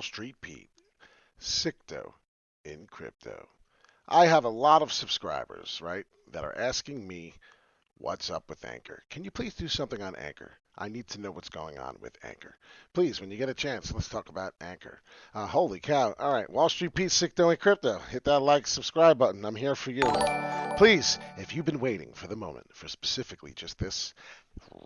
Wall Street Pete, Sicto in crypto. I have a lot of subscribers, right, that are asking me what's up with Anchor. Can you please do something on Anchor? I need to know what's going on with Anchor. Please, when you get a chance, let's talk about Anchor. Holy cow. All right, Wall Street Pete, Sicto in crypto. Hit that like, subscribe button. I'm here for you. Please, if you've been waiting for the moment for specifically just this,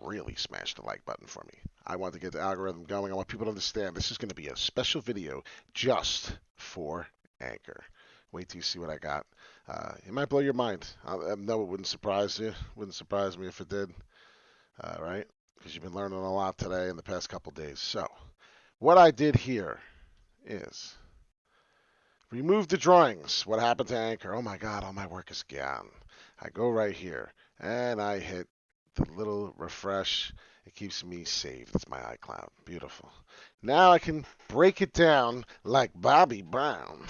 really smash the like button for me. I want to get the algorithm going. I want people to understand this is going to be a special video just for Anchor. Wait till you see what I got. It might blow your mind. I know it wouldn't surprise you. Wouldn't surprise me if it did. Right? Because you've been learning a lot today in the past couple days. So, what I did here is remove the drawings. What happened to Anchor? Oh my God, all my work is gone. I go right here and I hit the little refresh. It keeps me saved. It's my iCloud. Beautiful. Now I can break it down like Bobby Brown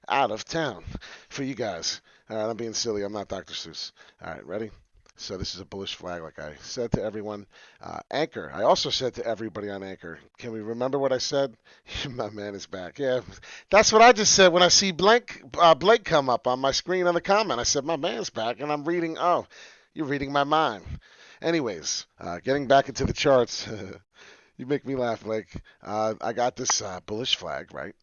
out of town for you guys. All right, I'm being silly. I'm not Dr. Seuss. All right, ready? So this is a bullish flag, like I said to everyone. Anchor. I also said to everybody on Anchor. Can we remember what I said? My man is back. Yeah, that's what I just said when I see Blake come up on my screen on the comment. I said my man's back, and I'm reading. Oh, you're reading my mind. Anyways, getting back into the charts. You make me laugh, Blake. I got this bullish flag, right?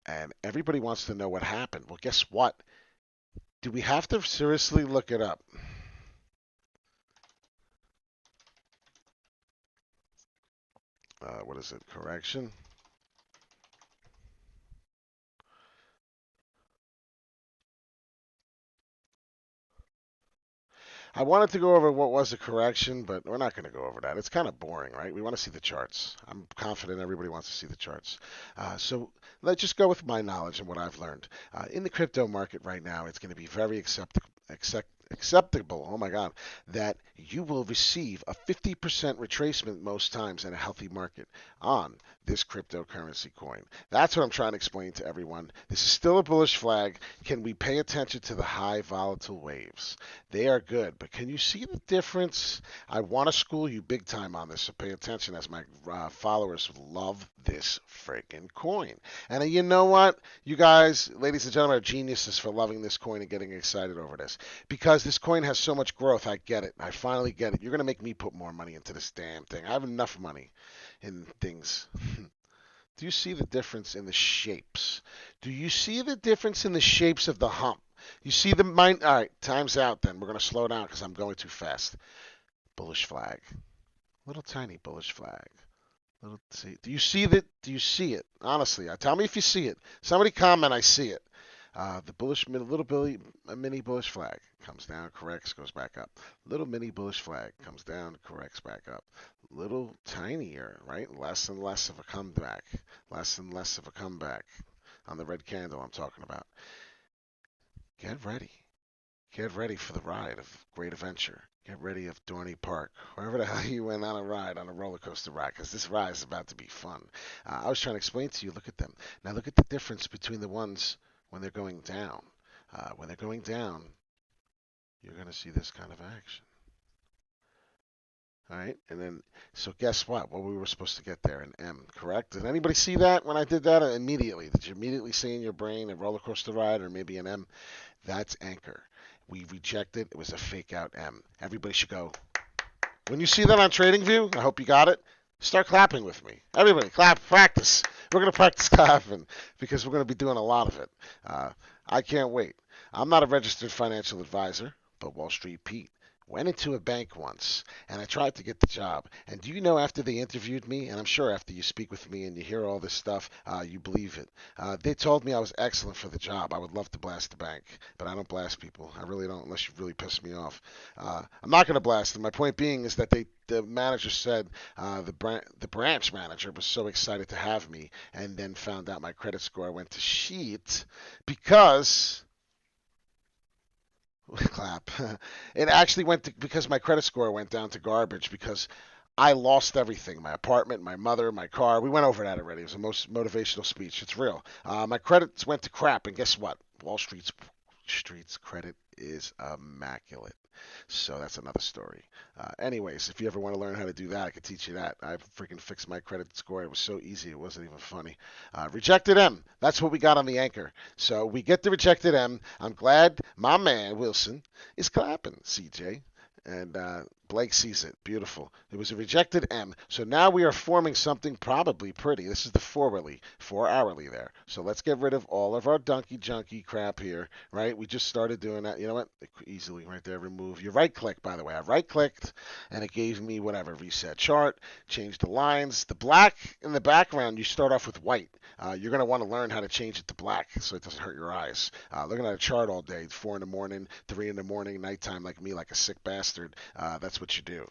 And everybody wants to know what happened. Well, guess what? Do we have to seriously look it up? What is it? Correction? I wanted to go over what was a correction, but we're not going to go over that. It's kind of boring, right? We want to see the charts. I'm confident everybody wants to see the charts. So let's just go with my knowledge and what I've learned. In the crypto market right now, it's going to be very acceptable, oh my God, that you will receive a 50% retracement most times in a healthy market on this cryptocurrency coin. That's what I'm trying to explain to everyone. This is still a bullish flag. Can we pay attention to the high volatile waves? They are good, but can you see the difference? I want to school you big time on this, so pay attention as my followers love this freaking coin. And you know what? You guys, ladies and gentlemen, are geniuses for loving this coin and getting excited over this. Because this coin has so much growth, I get it. I finally get it. You're going to make me put more money into this damn thing. I have enough money in things. Do you see the difference in the shapes? Do you see the difference in the shapes of the hump? You see the mind? All right, time's out then. We're going to slow down because I'm going too fast. Bullish flag. Little tiny bullish flag. Little, see, do you see that? Do you see it? Honestly, tell me if you see it. Somebody comment, I see it. The bullish, little mini bullish flag comes down, corrects, goes back up. Little mini bullish flag comes down, corrects, back up. Little tinier, right? Less and less of a comeback. Less and less of a comeback on the red candle I'm talking about. Get ready. Get ready for the ride of great adventure. Get ready of Dorney Park, wherever the hell you went on a ride, on a roller coaster ride, because this ride is about to be fun. I was trying to explain to you, look at them. Now look at the difference between the ones when they're going down. When they're going down, you're going to see this kind of action. All right, and then, so guess what? Well, we were supposed to get there, an M, correct? Did anybody see that when I did that immediately? Did you immediately see in your brain a roller coaster ride or maybe an M? That's Anchor. We rejected. It was a fake out M. Everybody should go. When you see that on TradingView, I hope you got it. Start clapping with me. Everybody, clap, practice. We're going to practice clapping because we're going to be doing a lot of it. I can't wait. I'm not a registered financial advisor, but Wall Street Pete went into a bank once, and I tried to get the job. And do you know, after they interviewed me, and I'm sure after you speak with me and you hear all this stuff, you believe it. They told me I was excellent for the job. I would love to blast the bank, but I don't blast people. I really don't, unless you really piss me off. I'm not going to blast them. My point being is that the manager said the branch manager was so excited to have me, and then found out my credit score went to shit because clap. It actually went to, because my credit score went down to garbage because I lost everything. My apartment, my mother, my car. We went over that already. It was the most motivational speech. It's real. My credits went to crap, and guess what? Wall Street's credit is immaculate. So that's another story. Anyways, if you ever want to learn how to do that, I could teach you that. I freaking fixed my credit score. It was so easy, it wasn't even funny. Rejected M. That's what we got on the Ankr. So we get the rejected M. I'm glad my man Wilson is clapping, CJ. And Blake sees it. Beautiful. It was a rejected M. So now we are forming something probably pretty. This is the 4 hourly there. So let's get rid of all of our donkey junky crap here, right? We just started doing that. You know what? Easily right there, remove. You right click, by the way. I right clicked and it gave me whatever. Reset chart, change the lines. The black in the background, you start off with white. You're going to want to learn how to change it to black so it doesn't hurt your eyes. Looking at a chart all day, 4 in the morning, 3 in the morning, nighttime like me, like a sick bastard. That's what you do.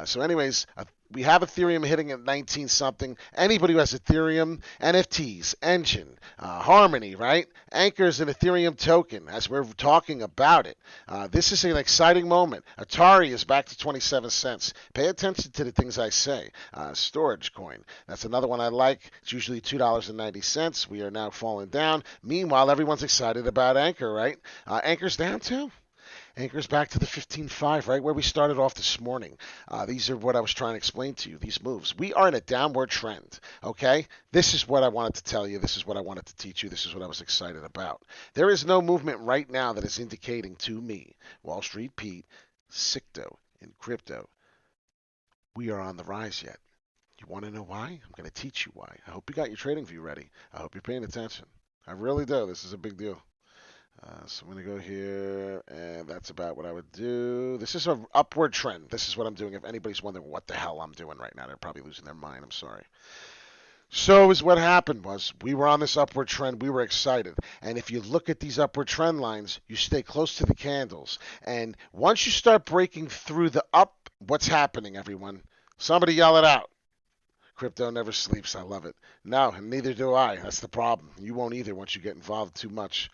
So anyways, we have Ethereum hitting at 19 something. Anybody who has Ethereum, NFTs, Engine, Harmony, right? Ankr is an Ethereum token as we're talking about it. This is an exciting moment. Atari is back to 27 cents. Pay attention to the things I say. Storage coin. That's another one I like. It's usually $2.90. We are now falling down. Meanwhile, everyone's excited about Ankr, right? Ankr's down too. Ankr's back to the 15.5, right where we started off this morning. These are what I was trying to explain to you, these moves. We are in a downward trend, okay? This is what I wanted to tell you. This is what I wanted to teach you. This is what I was excited about. There is no movement right now that is indicating to me, Wall Street Pete, Sicto, in crypto, we are on the rise yet. You want to know why? I'm going to teach you why. I hope you got your trading view ready. I hope you're paying attention. I really do. This is a big deal. So I'm going to go here, and that's about what I would do. This is an upward trend. This is what I'm doing. If anybody's wondering what the hell I'm doing right now, they're probably losing their mind. I'm sorry. So is what happened was we were on this upward trend. We were excited. And if you look at these upward trend lines, you stay close to the candles. And once you start breaking through the up, what's happening, everyone? Somebody yell it out. Crypto never sleeps. I love it. No, and neither do I. That's the problem. You won't either once you get involved too much.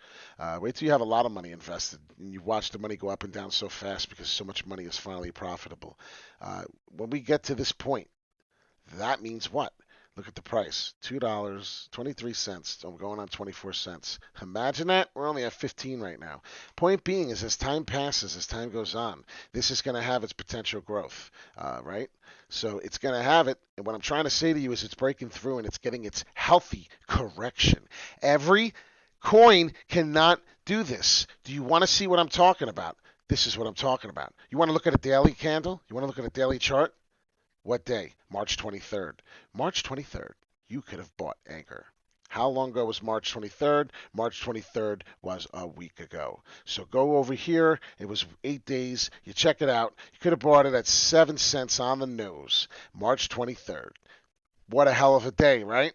Wait till you have a lot of money invested and you watch the money go up and down so fast because so much money is finally profitable. When we get to this point, that means what? Look at the price. $2.23. I'm going on 24 cents. Imagine that. We're only at 15 right now. Point being is as time passes, as time goes on, this is going to have its potential growth, right? So it's going to have it. And what I'm trying to say to you is it's breaking through and it's getting its healthy correction. Every coin cannot do this. Do you want to see what I'm talking about? This is what I'm talking about. You want to look at a daily candle? You want to look at a daily chart? What day? March 23rd. March 23rd, you could have bought Ankr. How long ago was March 23rd? March 23rd was a week ago. So go over here. It was 8 days. You check it out. You could have bought it at 7 cents on the nose. March 23rd. What a hell of a day, right?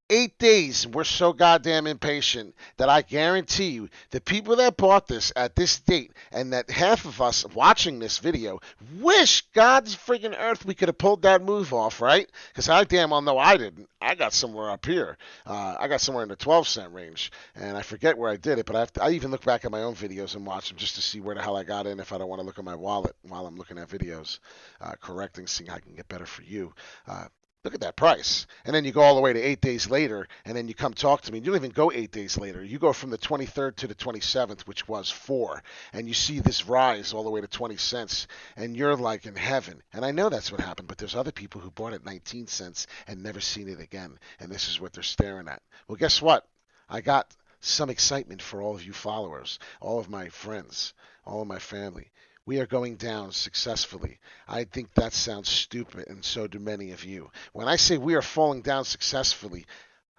8 days, and we're so goddamn impatient that I guarantee you the people that bought this at this date and that half of us watching this video wish God's freaking earth we could have pulled that move off, right? Because I damn well know I didn't. I got somewhere up here. I got somewhere in the 12-cent range, and I forget where I did it, but I even look back at my own videos and watch them just to see where the hell I got in if I don't want to look at my wallet while I'm looking at videos, correcting, seeing how I can get better for you. Look at that price. And then you go all the way to 8 days later, and then you come talk to me. You don't even go 8 days later. You go from the 23rd to the 27th, which was 4, and you see this rise all the way to 20 cents, and you're like in heaven. And I know that's what happened, but there's other people who bought it 19 cents and never seen it again, and this is what they're staring at. Well, guess what? I got some excitement for all of you followers, all of my friends, all of my family. We are going down successfully. I think that sounds stupid, and so do many of you. When I say we are falling down successfully,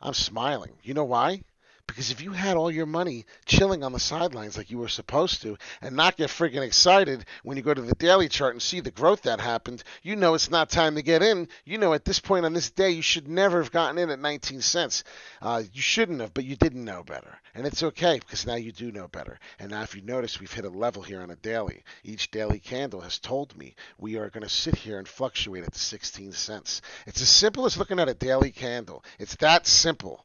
I'm smiling. You know why? Because if you had all your money chilling on the sidelines like you were supposed to and not get freaking excited when you go to the daily chart and see the growth that happened, you know it's not time to get in. You know at this point on this day you should never have gotten in at 19 cents. You shouldn't have, but you didn't know better. And it's okay because now you do know better. And now if you notice, we've hit a level here on a daily. Each daily candle has told me we are going to sit here and fluctuate at the 16 cents. It's as simple as looking at a daily candle. It's that simple.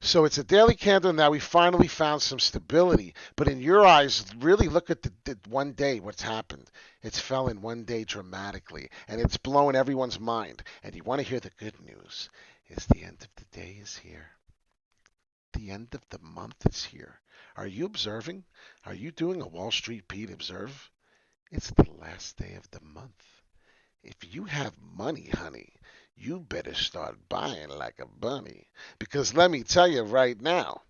So it's a daily candle. Now we finally found some stability. But in your eyes, really look at the 1 day, what's happened. It's fell in 1 day dramatically, and it's blown everyone's mind. And you want to hear the good news is the end of the day is here. The end of the month is here. Are you observing? Are you doing a Wall Street Pete observe? It's the last day of the month. If you have money, honey, you better start buying like a bunny. Because let me tell you right now,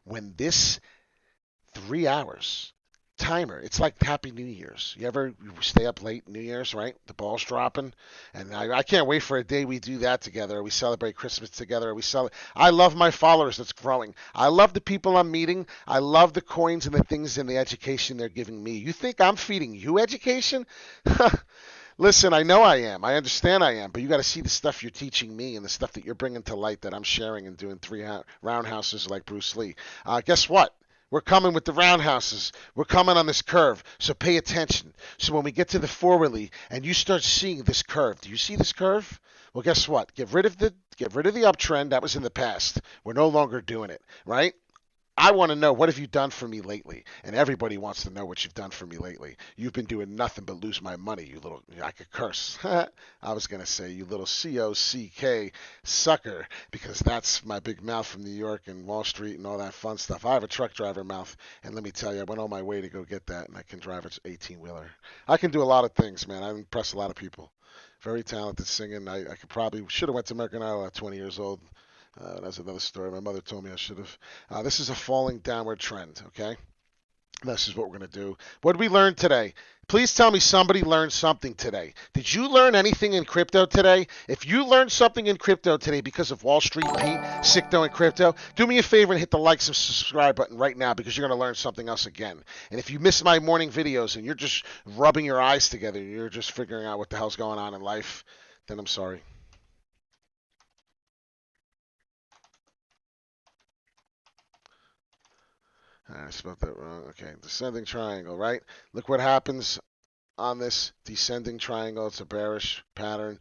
when this 3 hours timer. It's like Happy New Year's. You stay up late New Year's, right? The ball's dropping, and I can't wait for a day we do that together. Or we celebrate Christmas together. Or we celebrate. I love my followers that's growing. I love the people I'm meeting. I love the coins and the things and the education they're giving me. You think I'm feeding you education? Listen, I know I am. I understand I am. But you got to see the stuff you're teaching me and the stuff that you're bringing to light that I'm sharing and doing roundhouses like Bruce Lee. Guess what? We're coming with the roundhouses. We're coming on this curve. So pay attention. So when we get to the forwardly and you start seeing this curve, do you see this curve? Well, guess what? Get rid of the uptrend. That was in the past. We're no longer doing it, right? I want to know, what have you done for me lately? And everybody wants to know what you've done for me lately. You've been doing nothing but lose my money, you little, I could curse. I was going to say, you little COCK sucker, because that's my big mouth from New York and Wall Street and all that fun stuff. I have a truck driver mouth, and let me tell you, I went on my way to go get that, and I can drive an 18-wheeler. I can do a lot of things, man. I impress a lot of people. Very talented singing. I could probably, should have went to American Idol at 20 years old. That's another story. My mother told me I should have. This is a falling downward trend, okay? This is what we're going to do. What did we learn today? Please tell me somebody learned something today. Did you learn anything in crypto today? If you learned something in crypto today because of Wall Street Pete, Sicto, and crypto, do me a favor and hit the like and subscribe button right now, because you're going to learn something else again. And if you miss my morning videos and you're just rubbing your eyes together, you're just figuring out what the hell's going on in life, then I'm sorry. I spelled that wrong. Okay, descending triangle, right? Look what happens on this descending triangle. It's a bearish pattern.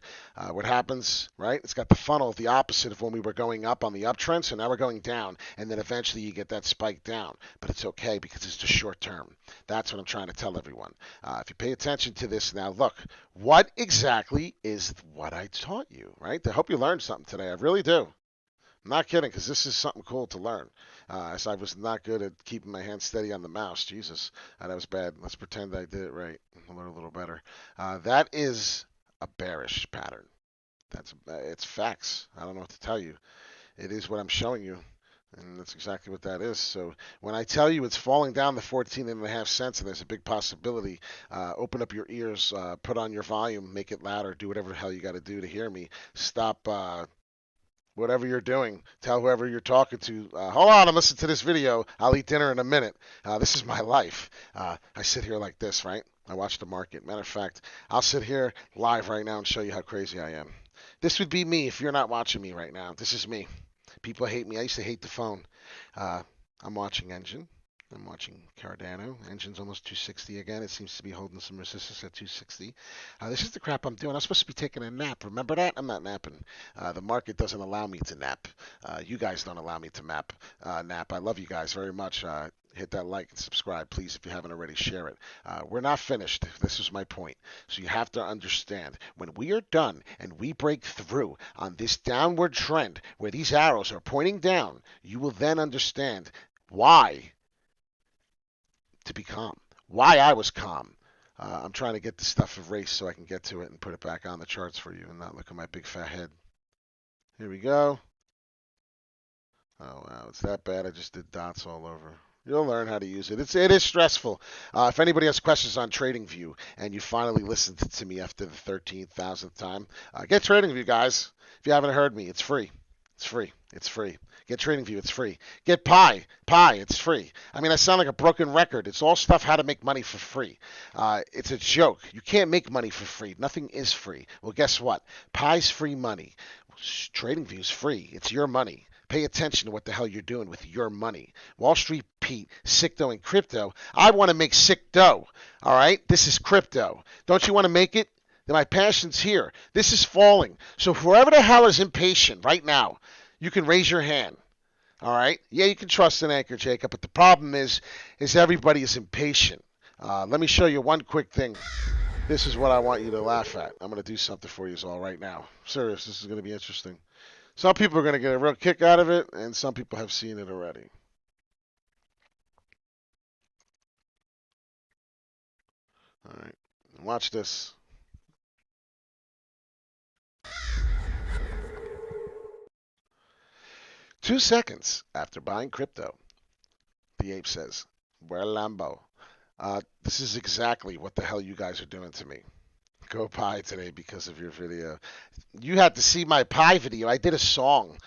What happens, right? It's got the funnel, the opposite of when we were going up on the uptrend. So now we're going down, and then eventually you get that spike down. But it's okay because it's just short term. That's what I'm trying to tell everyone. If you pay attention to this now, look, what exactly is what I taught you, right? I hope you learned something today. I really do. I'm not kidding, because this is something cool to learn. As I was not good at keeping my hand steady on the mouse. Jesus, that was bad. Let's pretend I did it right. I'll learn a little better. That is a bearish pattern. It's facts. I don't know what to tell you. It is what I'm showing you, and that's exactly what that is. So when I tell you it's falling down to 14.5 cents, and there's a big possibility, open up your ears, put on your volume, make it louder, do whatever the hell you got to do to hear me. Stop. Whatever you're doing, tell whoever you're talking to, hold on, I'm listening to this video. I'll eat dinner in a minute. This is my life. I sit here like this, right? I watch the market. Matter of fact, I'll sit here live right now and show you how crazy I am. This would be me if you're not watching me right now. This is me. People hate me. I used to hate the phone. I'm watching Engine. I'm watching Cardano. Engine's almost 260 again. It seems to be holding some resistance at 260. This is the crap I'm doing. I'm supposed to be taking a nap. Remember that? I'm not napping. The market doesn't allow me to nap. You guys don't allow me to nap. I love you guys very much. Hit that like and subscribe, please, if you haven't already. Share it. We're not finished. This is my point. So you have to understand, when we are done and we break through on this downward trend where these arrows are pointing down, you will then understand why to be calm. Why I was calm. I'm trying to get this stuff erased so I can get to it and put it back on the charts for you and not look at my big fat head. Here we go. Oh wow, it's that bad. I just did dots all over. You'll learn how to use it. It is stressful. If anybody has questions on TradingView and you finally listened to me after the 13,000th time, get TradingView, guys. If you haven't heard me, it's free. It's free. It's free. Get TradingView, it's free. Get Pi, it's free. I mean, I sound like a broken record. It's all stuff how to make money for free. It's a joke. You can't make money for free. Nothing is free. Well, guess what? Pi's free money. TradingView's free. It's your money. Pay attention to what the hell you're doing with your money. Wall Street Pete, Sicto, and crypto. I want to make sick dough. All right? This is crypto. Don't you want to make it? Then my passion's here. This is falling. So whoever the hell is impatient right now, you can raise your hand. All right? Yeah, you can trust an Ankr, Jacob, but the problem is everybody is impatient. Let me show you one quick thing. This is what I want you to laugh at. I'm going to do something for you all right now. Serious, this is going to be interesting. Some people are going to get a real kick out of it, and some people have seen it already. right. Watch this. 2 seconds after buying crypto, the ape says, "Where Lambo?" This is exactly what the hell you guys are doing to me. Go pie today because of your video. You had to see my pie video. I did a song,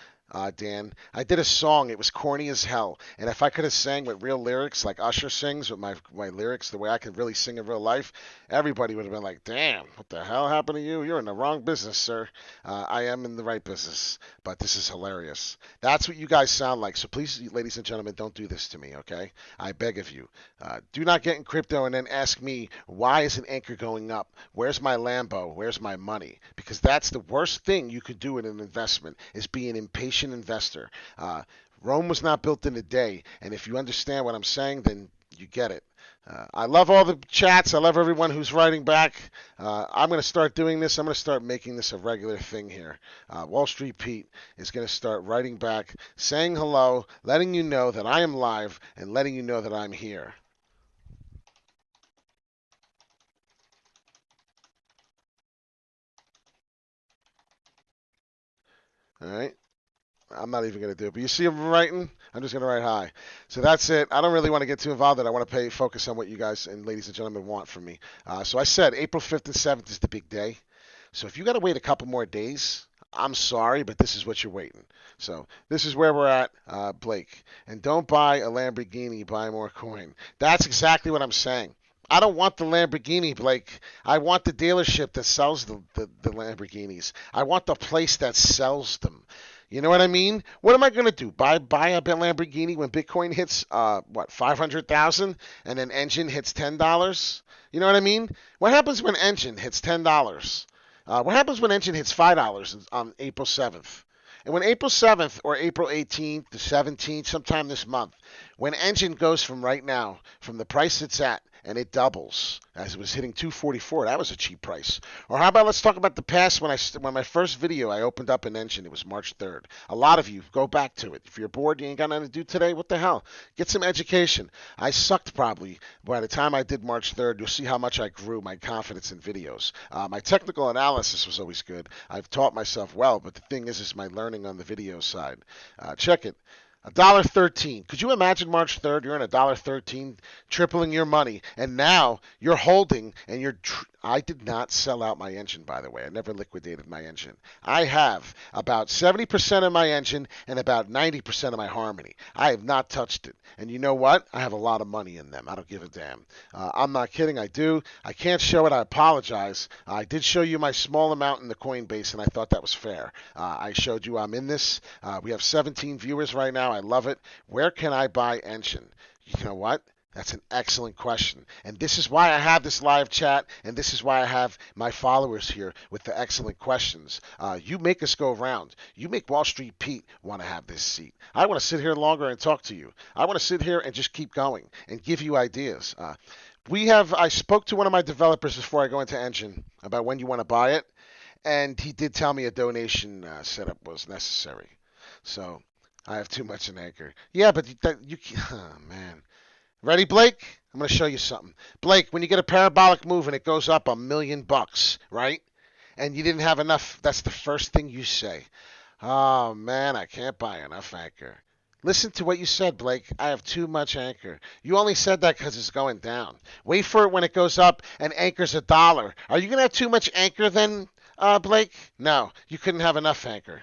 Dan. I did a song. It was corny as hell. And if I could have sang with real lyrics, like Usher sings with my lyrics, the way I could really sing in real life, everybody would have been like, "Damn, what the hell happened to you? You're in the wrong business, sir." I am in the right business, but this is hilarious. That's what you guys sound like. So please, ladies and gentlemen, don't do this to me, okay? I beg of you. Do not get in crypto and then ask me, why is an Ankr going up? Where's my Lambo? Where's my money? Because that's the worst thing you could do in an investment, is be an impatient investor. Rome was not built in a day, and if you understand what I'm saying, then you get it. I love all the chats. I love everyone who's writing back. I'm going to start doing this. I'm going to start making this a regular thing here. Wall Street Pete is going to start writing back, saying hello, letting you know that I am live, and letting you know that I'm here. All right. I'm not even going to do it. But you see him writing? I'm just going to write hi. So that's it. I don't really want to get too involved in it. I want to focus on what you guys and ladies and gentlemen want from me. So I said April 5th and 7th is the big day. So if you got to wait a couple more days, I'm sorry, but this is what you're waiting. So this is where we're at, Blake. And don't buy a Lamborghini, buy more coin. That's exactly what I'm saying. I don't want the Lamborghini, Blake. I want the dealership that sells the Lamborghinis. I want the place that sells them. You know what I mean? What am I gonna do? Buy a Lamborghini when Bitcoin hits 500,000 and then Engine hits $10? You know what I mean? What happens when Engine hits $10? What happens when Engine hits $5 on April 7th? And when April 7th or April 18th to 17th, sometime this month, when Engine goes from right now, from the price it's at, and it doubles as it was hitting 244, that was a cheap price. Or how about let's talk about the past when my first video I opened up an Engine, it was March 3rd. A lot of you go back to it. If you're bored, you ain't got nothing to do today, what the hell? Get some education. I sucked probably. By the time I did March 3rd, you'll see how much I grew my confidence in videos. My technical analysis was always good. I've taught myself well, but the thing is my learning on the video side. Check it. $1.13. Could you imagine March 3rd? You're in $1.13, tripling your money, and now you're holding and I did not sell out my Engine, by the way. I never liquidated my Engine. I have about 70% of my Engine and about 90% of my Harmony. I have not touched it. And you know what? I have a lot of money in them. I don't give a damn. I'm not kidding. I do. I can't show it. I apologize. I did show you my small amount in the Coinbase, and I thought that was fair. I showed you I'm in this. We have 17 viewers right now. I love it. Where can I buy Engine? You know what? That's an excellent question. And this is why I have this live chat, and this is why I have my followers here with the excellent questions. You make us go around. You make Wall Street Pete want to have this seat. I want to sit here longer and talk to you. I want to sit here and just keep going and give you ideas. I spoke to one of my developers before I go into Engine about when you want to buy it, and he did tell me a donation setup was necessary. So I have too much in Ankr. Yeah, but oh, man. Ready, Blake? I'm going to show you something. Blake, when you get a parabolic move and it goes up $1,000,000, right? And you didn't have enough, that's the first thing you say. Oh, man, I can't buy enough Ankr. Listen to what you said, Blake. I have too much Ankr. You only said that because it's going down. Wait for it when it goes up and Ankr's $1. Are you going to have too much Ankr then, Blake? No, you couldn't have enough Ankr.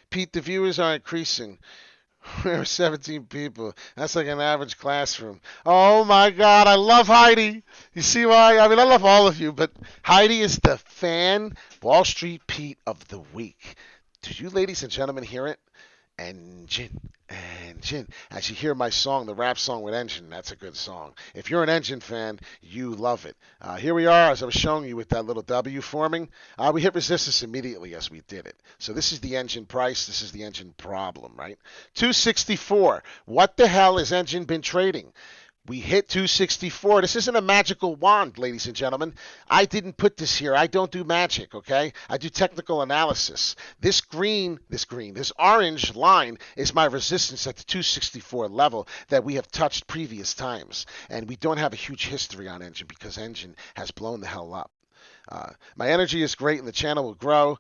Pete, the viewers are increasing. There are 17 people. That's like an average classroom. Oh my God, I love Heidi. You see why? I mean, I love all of you, but Heidi is the fan Wall Street Pete of the week. Did you ladies and gentlemen hear it? Engine, Engine. As you hear my song, the rap song with Engine, that's a good song. If you're an Engine fan, you love it. Here we are, as I was showing you with that little W forming. We hit resistance immediately as we did it. So this is the Engine price. This is the Engine problem, right? 264. What the hell has Engine been trading? We hit 264. This isn't a magical wand, ladies and gentlemen. I didn't put this here. I don't do magic, okay? I do technical analysis. This orange line is my resistance at the 264 level that we have touched previous times. And we don't have a huge history on Engine because Engine has blown the hell up. My energy is great and the channel will grow.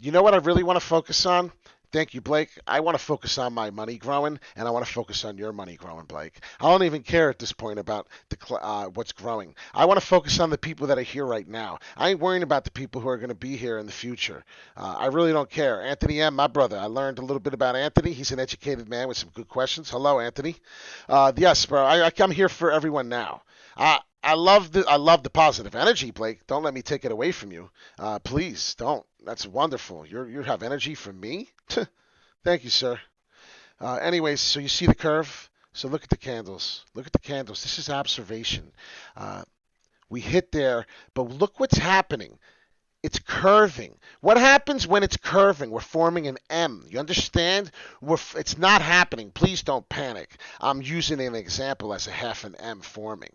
You know what I really want to focus on? Thank you, Blake. I want to focus on my money growing, and I want to focus on your money growing, Blake. I don't even care at this point about what's growing. I want to focus on the people that are here right now. I ain't worrying about the people who are going to be here in the future. I really don't care. Anthony M., my brother. I learned a little bit about Anthony. He's an educated man with some good questions. Hello, Anthony. Yes, bro. I come here for everyone now. I love the positive energy, Blake. Don't let me take it away from you. Please don't. That's wonderful. You have energy from me? Thank you, sir. Anyways, so you see the curve? So look at the candles. Look at the candles. This is observation. We hit there, but look what's happening. It's curving. What happens when it's curving? We're forming an M. You understand? It's not happening. Please don't panic. I'm using an example as a half an M forming.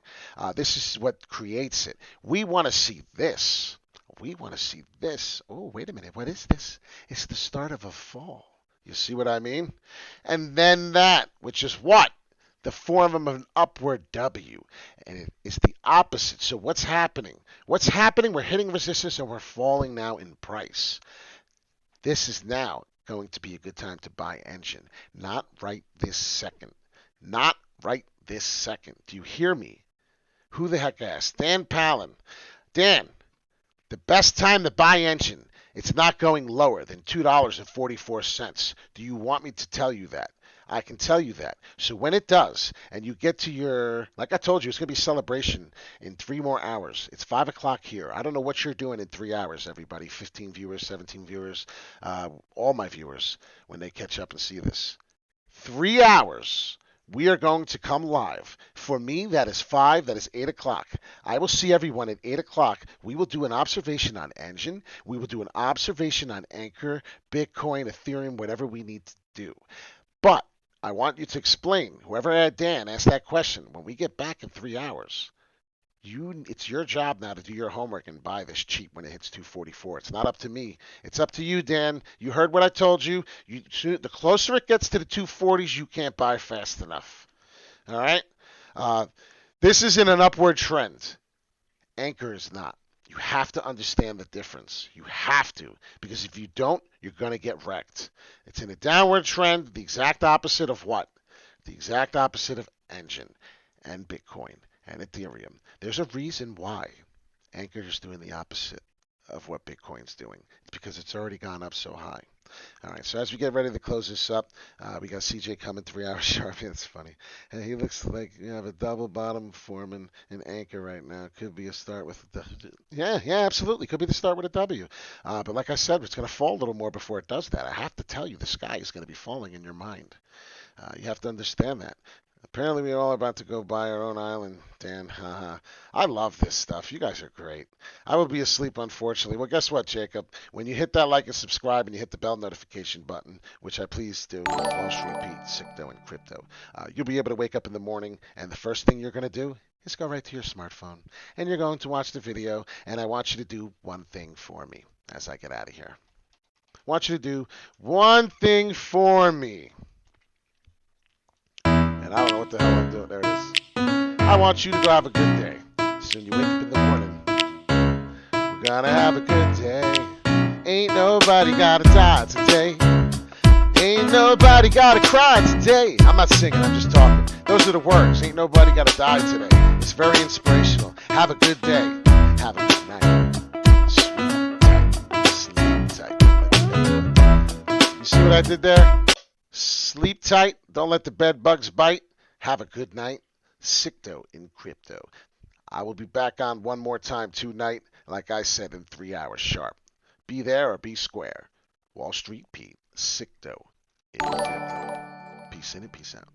This is what creates it. We want to see this. We want to see this. Oh, wait a minute. What is this? It's the start of a fall. You see what I mean? And then that, which is what? The form of an upward W. And it is the opposite. So what's happening? What's happening? We're hitting resistance and we're falling now in price. This is now going to be a good time to buy Engine. Not right this second. Not right this second. Do you hear me? Who the heck asked? Dan Palin. Dan, the best time to buy Engine. It's not going lower than $2.44. Do you want me to tell you that? I can tell you that. So when it does, and you get to your, like I told you, it's going to be celebration in 3 more hours. It's 5 o'clock here. I don't know what you're doing in 3 hours, everybody. 15 viewers, 17 viewers, all my viewers, when they catch up and see this. 3 hours. We are going to come live. For me, that is 5, that is 8 o'clock. I will see everyone at 8 o'clock. We will do an observation on Engine. We will do an observation on Ankr, Bitcoin, Ethereum, whatever we need to do. But I want you to explain, whoever had Dan asked that question, when we get back in 3 hours, it's your job now to do your homework and buy this cheap when it hits 244. It's not up to me. It's up to you, Dan. You heard what I told you. The closer it gets to the 240s, you can't buy fast enough. All right? This is in an upward trend. Ankr is not. You have to understand the difference. You have to. Because if you don't, you're going to get wrecked. It's in a downward trend, the exact opposite of what? The exact opposite of Engine and Bitcoin and Ethereum. There's a reason why Ankr is doing the opposite of what Bitcoin's doing. It's because it's already gone up so high. All right, so as we get ready to close this up, we got CJ coming 3 hours sharp. Yeah, that's funny. And he looks like you have a double bottom forming in Ankr right now. Could be a start with yeah, absolutely. Could be the start with a W. But like I said, it's going to fall a little more before it does that. I have to tell you, the sky is going to be falling in your mind. You have to understand that. Apparently, we're all about to go buy our own island, Dan. I love this stuff. You guys are great. I will be asleep, unfortunately. Well, guess what, Jacob? When you hit that like and subscribe and you hit the bell notification button, which I please do, Wall Street Pete, Sicto, and Crypto, you'll be able to wake up in the morning, and the first thing you're going to do is go right to your smartphone. And you're going to watch the video, and I want you to do one thing for me as I get out of here. I want you to do one thing for me. And I don't know what the hell I'm doing. There it is. I want you to go have a good day. Soon you wake up in the morning. We're gonna have a good day. Ain't nobody gotta die today. Ain't nobody gotta cry today. I'm not singing, I'm just talking. Those are the words. Ain't nobody gotta die today. It's very inspirational. Have a good day. Have a good night. Sleep tight. You see what I did there? Sleep tight. Don't let the bed bugs bite. Have a good night. Sicto in Crypto. I will be back on one more time tonight, like I said, in 3 hours sharp. Be there or be square. Wall Street Pete. Sicto in Crypto. Peace in and peace out.